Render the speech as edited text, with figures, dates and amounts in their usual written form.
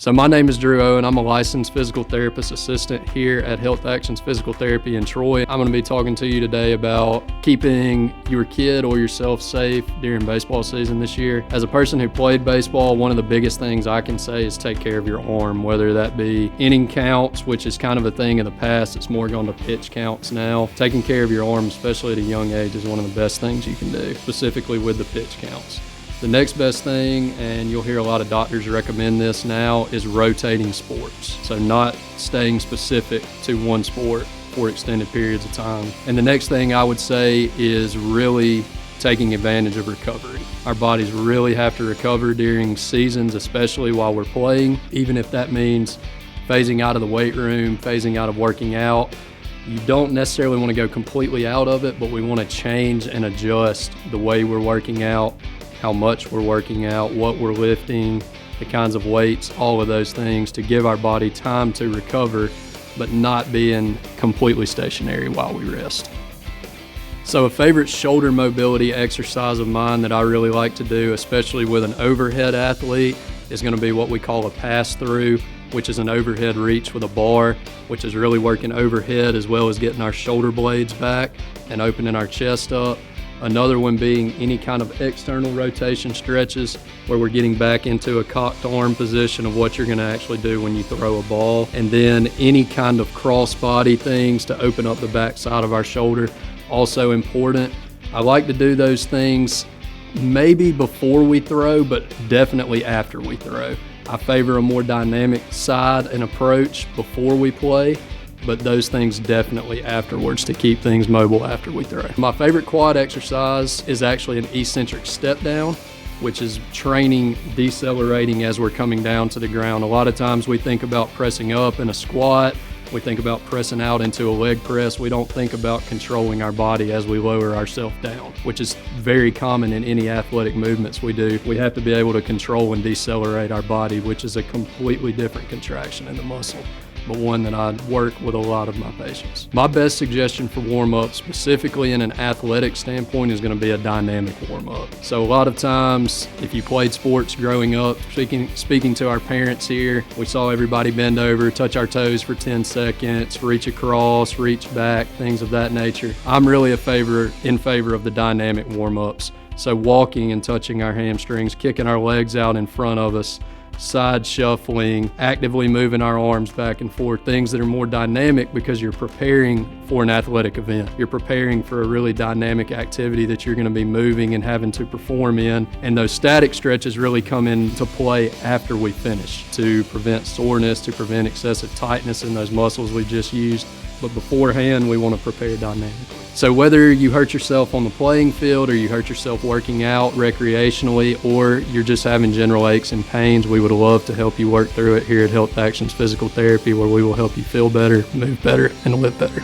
So my name is Drew Owen. I'm a licensed physical therapist assistant here at Health Actions Physical Therapy in Troy. I'm going to be talking to you today about keeping your kid or yourself safe during baseball season this year. As a person who played baseball, one of the biggest things I can say is take care of your arm, whether that be inning counts, which is kind of a thing in the past. It's more gone to pitch counts now. Taking care of your arm, especially at a young age, is one of the best things you can do, specifically with the pitch counts. The next best thing, and you'll hear a lot of doctors recommend this now, is rotating sports. So not staying specific to one sport for extended periods of time. And the next thing I would say is really taking advantage of recovery. Our bodies really have to recover during seasons, especially while we're playing, even if that means phasing out of the weight room, phasing out of working out. You don't necessarily want to go completely out of it, but we want to change and adjust the way we're working out, how much we're working out, what we're lifting, the kinds of weights, all of those things to give our body time to recover, but not being completely stationary while we rest. So a favorite shoulder mobility exercise of mine that I really like to do, especially with an overhead athlete, is going to be what we call a pass-through, which is an overhead reach with a bar, which is really working overhead as well as getting our shoulder blades back and opening our chest up. Another one being any kind of external rotation stretches where we're getting back into a cocked arm position of what you're going to actually do when you throw a ball. And then any kind of cross-body things to open up the back side of our shoulder, also important. I like to do those things maybe before we throw, but definitely after we throw. I favor a more dynamic side and approach before we play, but those things definitely afterwards to keep things mobile after we throw. My favorite quad exercise is actually an eccentric step down, which is training decelerating as we're coming down to the ground. A lot of times we think about pressing up in a squat, we think about pressing out into a leg press. We don't think about controlling our body as we lower ourselves down, which is very common in any athletic movements we do. We have to be able to control and decelerate our body, which is a completely different contraction in the muscle, but one that I work with a lot of my patients. My best suggestion for warm-up, specifically in an athletic standpoint, is going to be a dynamic warm-up. So a lot of times, if you played sports growing up, speaking to our parents here, we saw everybody bend over, touch our toes for 10 seconds, reach across, reach back, things of that nature. I'm really in favor of the dynamic warm-ups. So walking and touching our hamstrings, kicking our legs out in front of us, side shuffling, actively moving our arms back and forth, things that are more dynamic because you're preparing for an athletic event. You're preparing for a really dynamic activity that you're going to be moving and having to perform in. And those static stretches really come into play after we finish to prevent soreness, to prevent excessive tightness in those muscles we just used. But beforehand, we want to prepare dynamically. So whether you hurt yourself on the playing field or you hurt yourself working out recreationally, or you're just having general aches and pains, we would love to help you work through it here at Health Actions Physical Therapy, where we will help you feel better, move better, and live better.